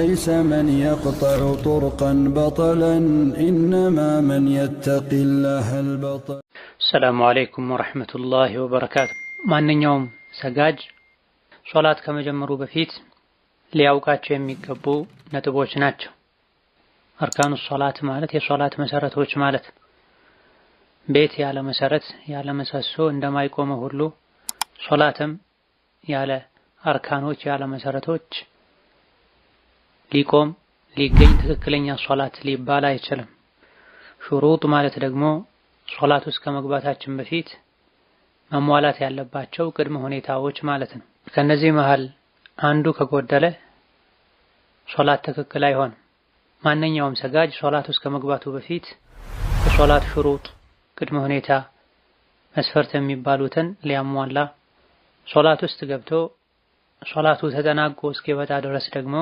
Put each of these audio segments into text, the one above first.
ليس من يقطع طرقا بطلا إنما من يتقي الله البطل. السلام عليكم ورحمة الله وبركاته. ማንኛውም ሰጋጅ ሶላት ከመጀመሩ በፊት ሊያውቃቸው የሚገቡ ነጥቦች ናቸው። አርካኑ ሶላት ማለት የሶላት መሰረቶች ማለት ቤት ያለ መሰረት ያለ ምሰሶ እንደማይቆመው ሁሉ ሶላትም ያለ አርካኖች ያለ መሰረቶች ሊገኝ ትክክለኛ ሶላት ሊባል አይችልም። ሹሩጥ ማለት ደግሞ ሶላት ውስጥ ከመግባታችን በፊት መሟላት ያለባቸው ቅድመ ሁኔታዎች ማለት ነው። ከነዚህ መሃል አንዱ ከጎደለ ሶላት ትክክል አይሆንም። ማንኛውም ሰጋጅ ሶላት ውስጥ ከመግባቱ በፊት የሶላት ሹሩጥ ቅድመ ሁኔታ መስፈርት የሚባሉትን ሊያሟላ ሶላት ውስጥ ገብቶ ሶላቱ ተጠናቆ እስኪወጣ ድረስ ደግሞ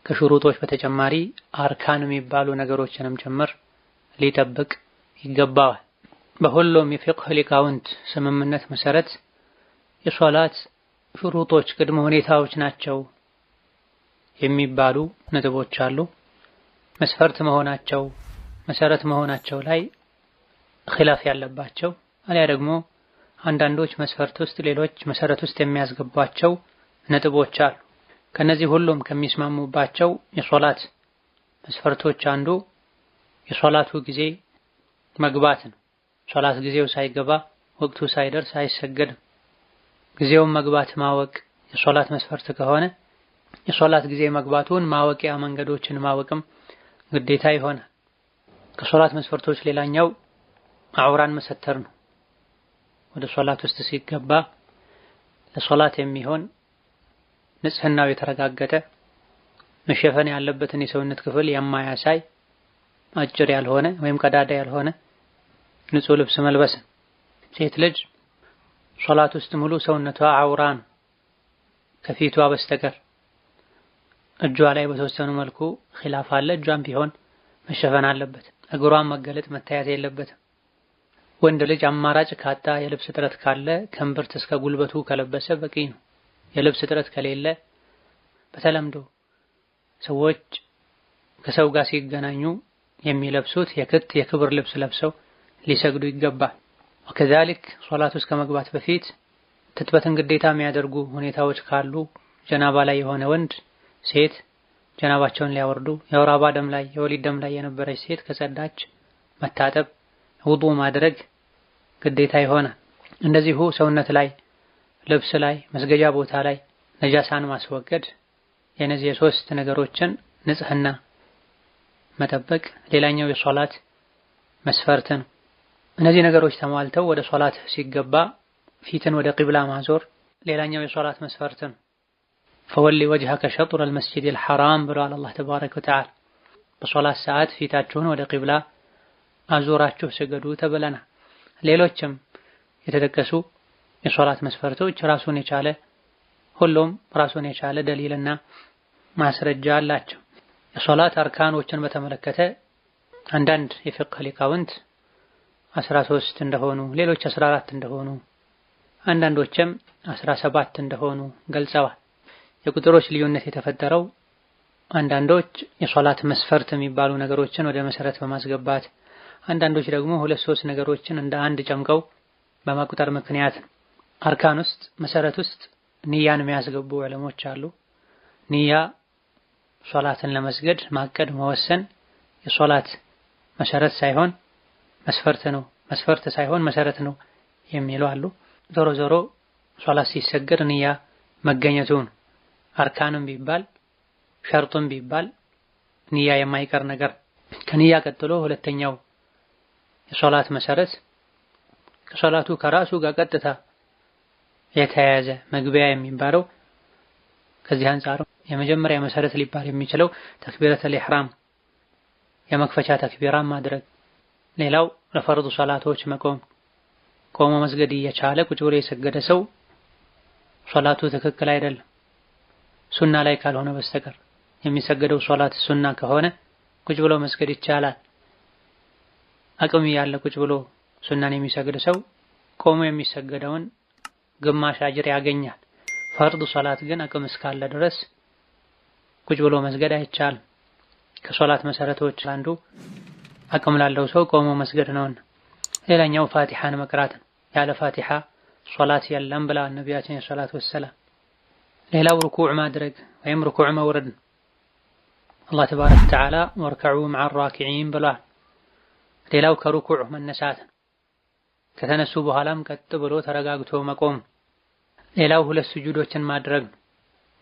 ከሹሩጦች በተጨማሪ አርካን የሚባሉ ነገሮችንም ጭምር ሊጠብቅ ይገባዋል። በሁሉም የፊቅህ ሊቃውንት ስምምነት መሰረት የሶላት ሹሩጦች ቅድመ ሁኔታዎች ናቸው የሚባሉ ነጥቦች አሉ። መስፈርት መሆናቸው መሰረት መሆናቸው ላይ ኺላፍ ያለባቸው አሊያ ደግሞ አንዳንዶች መስፈርት ውስጥ ሌሎች መሰረት ውስጥ የሚያስገቧቸው ነጥቦች አሉ። ከነዚህ ሁሉም ከሚስማሙባቸው የሶላት መስፈርቶች አንዱ የሶላቱ ጊዜ መግባት ነው። ሶላት ጊዜው ሳይገባ ወቅቱ ሳይደርስ አይሰገድም። ጊዜውን መግባት ማወቅ የሶላት መስፈርት ከሆነ የሶላት ጊዜ መግባቱን ማወቂያ መንገዶችን ማወቅም ግዴታ ይሆናል። ከሶላት መስፈርቶች ሌላኛው አውራን መሰተር ነው። ወደ ሶላት ውስጥ ሲገባ ለሶላት የሚሆን ንጽህናው የተረጋገጠ መሸፈን ያለበትን የሰውነት ክፍል የማያሳይ አጭር ያልሆነ ወይም ቀዳዳ ያልሆነ ንጹህ ልብስ መልበስ። ሴት ልጅ ሶላት ውስጥ ሙሉ ሰውነቷ አውራን ከፊቷ በስተቀር እጇ ላይ በተወሰኑ መልኩ ኺላፍ አለ። እጇም ቢሆን መሸፈን አለበት። እግሯን መገለጥ መታየት የለበትም። ወንድ ልጅ አማራጭ ካጣ የልብስ እጥረት ካለ ከእምብርት እስከ ጉልበቱ ከለበሰ በቂ ነው። የልብስ እጥረት ከሌለ በተለምዶ ሰዎች ከሰው ጋር ሲገናኙ የሚለብሱት የክብር ልብስ ለብሰው ሊሰግዱ ይገባል። ወከዛሊክ ሶላት ውስጥ ከመግባት በፊት ትጥበትን ግዴታ የሚያደርጉ ሁኔታዎች ካሉ ጀናባ ላይ የሆነ ወንድ ሴት ጀናባቸውን ሊያወርዱ የወር አበባ ደም ላይ የወሊድ ደም ላይ የነበረች ሴት ከጸዳች መታጠብ ውዱእ ማድረግ ግዴታ ይሆናል። እንደዚሁ ሰውነት ላይ ልብስ ላይ መስገጃ ቦታ ላይ ነጃሳን ማስወገድ የነዚህ የሶስት ነገሮችን ንጽህና መጠበቅ ሌላኛው የሶላት መስፈርት ነው። እነዚህ ነገሮች ተሟልተው ወደ ሶላት ሲገባ ፊትን ወደ ቂብላ ማዞር ሌላኛው የሶላት መስፈርት ነው። ፈወሊ ወጅሀከ ሸጥረ አልመስጂድ አልሐራም ብሏል አላህ ተባረከ ወተዓላ። በሶላት ሰዓት ፊታችሁን ወደ ቂብላ አዞራችሁ ስገዱ ተብለናል። ሌሎችም የተጠቀሱ የሶላት መስፈርቶች ሁሉም ራሱን የቻለ ደሊልና ማስረጃ አላቸው። የሶላት አርካኖችን በተመለከተ አንዳንድ የፊቅህ ሊቃውንት 13 እንደሆኑ ሌሎች 14 እንደሆኑ አንዳንዶችም 17 እንደሆኑ ገልጸዋል። የቁጥሮች ልዩነት የተፈጠረው አንዳንዶች የሶላት መስፈርት የሚባሉ ነገሮችን ወደ መሰረት በማስገባት አንዳንዶች ደግሞ 2-3 ነገሮችን እንደ አንድ ጨምቀው በመቁጠር ምክንያት አርካን ውስጥ መሰረት ውስጥ ንያን የሚያስገቡ ዕለሞች አሉ። ንያ ሶላትን ለመስገድ ማቀድ መወሰን የሶላት መሰረት ሳይሆን መስፈርት ነው፣ መስፈርት ሳይሆን መሰረት ነው የሚሉ አሉ። ዞሮ ዞሮ ሶላት ሲሰገድ ንያ መገኘቱን አርካንም ቢባል ሸርጡም ቢባል ንያ የማይቀር ነገር። ከንያ ቀጥሎ ሁለተኛው የሶላት መሰረት ከሶላቱ ከራሱ ጋር ቀጥታ የተያያዘ መግቢያ የሚባለው ከዚህ አንፃር የመጀመሪያ መሰረት ሊባል የሚችለው ተክቢረተል ኢህራም የመክፈቻ ተክቢራ ማድረግ። ሌላው ለፈርዱ ሶላቶች ቆሞ መስገድ እየቻለ ቁጭ ብሎ የሰገደ ሰው ሶላቱ ትክክል አይደለም፣ ሱና ላይ ካልሆነ በስተቀር። የሚሰገደው ሶላት ሱና ከሆነ ቁጭ ብሎ መስገድ ይቻላል። አቅም ያለ ቁጭ ብሎ ሱናን የሚሰግድ ሰው ቆሞ የሚሰገደውን ግማሽ አጅር ያገኛል። ፈርድ ሶላት ግን አቅም እስካለ ድረስ ቁጭ ብሎ መስገድ አይቻልም። ከሶላት መሰረቶች አንዱ አቅም ላለው ሰው ቆሞ መስገድ ነውና። ሌላኛው ፋቲሐን መቅራት ነው። ያለ ፋቲሐ ሶላት የለም ብለዋል ነቢያችን ሰለላሁ ዐለይሂ ወሰለም። ሌላው ሩኩዕ ማድረግ ወይም ሩኩዕ መውረድ ነው። አላህ ተባረከ ወተዓላ ወርከዑ መዐ ራኪዒን ብለዋል። ሌላው ከሩኩዕ መነሳት ነው። ከተነሱ በኋላም ቀጥ ብሎ ተረጋግቶ መቆም። ሌላው ሁለት ስጁዶችን ማድረግ ነው።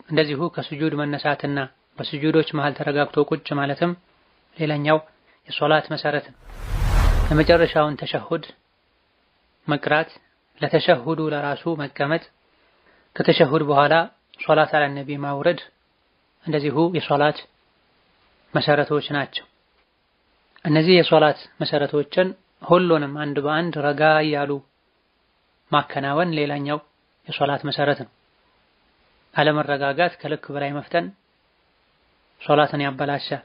እንደዚሁ ከስጁድ መነሳትና በስጁዶች መሃል ተረጋግቶ ቁጭ ማለትም ሌላኛው የሶላት መሰረት ነው። የመጨረሻውን ተሸሁድ መቅራት፣ ለተሸሁዱ ለራሱ መቀመጥ፣ ከተሸሁድ በኋላ ሶላት አለ ነቢ ማውረድ እንደዚሁ የሶላት መሰረቶች ናቸው። እነዚህ የሶላት መሰረቶችን ሁሉንም አንድ በአንድ ረጋ እያሉ ማከናወን ሌላኛው የሶላት መሰረት ነው። አለመረጋጋት፣ ከልክ በላይ መፍጠን ሶላትን ያበላሻል።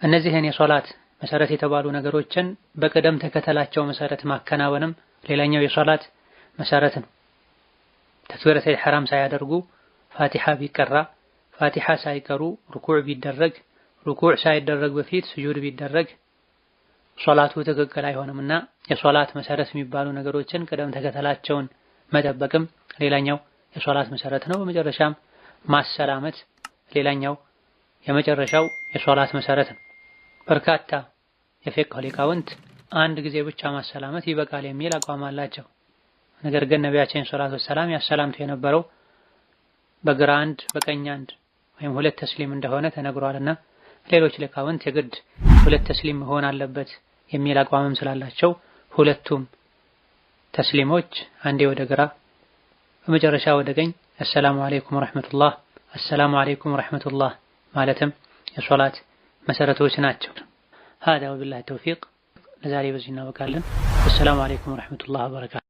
እነዚህን የሶላት መሰረት የተባሉ ነገሮችን በቅደም ተከተላቸው መሰረት ማከናወንም ሌላኛው የሶላት መሰረት ነው። ተክቢረተል ኢሕራም ሳያደርጉ ፋቲሐ ቢቀራ፣ ፋቲሐ ሳይቀሩ ሩኩዕ ቢደረግ፣ ሩኩዕ ሳይደረግ በፊት ስጁድ ቢደረግ ሶላቱ ትክክል አይሆንምና የሶላት መሰረት የሚባሉ ነገሮችን ቅደም ተከተላቸውን መጠበቅም ሌላኛው የሶላት መሰረት ነው። በመጨረሻም ማሰላመት ሌላኛው የመጨረሻው የሶላት መሰረት ነው። በርካታ የፊቅህ ሊቃውንት አንድ ጊዜ ብቻ ማሰላመት ይበቃል የሚል አቋም አላቸው። ነገር ግን ነቢያችን ሰለላሁ ዐለይሂ ወሰለም ያሰላምቱ የነበረው በግራ አንድ በቀኝ አንድ ወይም ሁለት ተስሊም እንደሆነ ተነግሯልና ሌሎች ሊቃውንት የግድ ሁለት ተስሊም መሆን አለበት የሚል አቋምም ስላላቸው ሁለቱም ተስሊሞች አንዴ ወደ ግራ በመጨረሻ ወደ ቀኝ አሰላሙ አለይኩም ወራህመቱላህ አሰላሙ አለይኩም ወራህመቱላህ ማለትም የሶላት መሰረቶች ናቸው። هذا وبالله التوفيق ለዛሬ በዚህ እናበቃለን። አሰላሙ አለይኩም ወራህመቱላህ ወበረካቱ።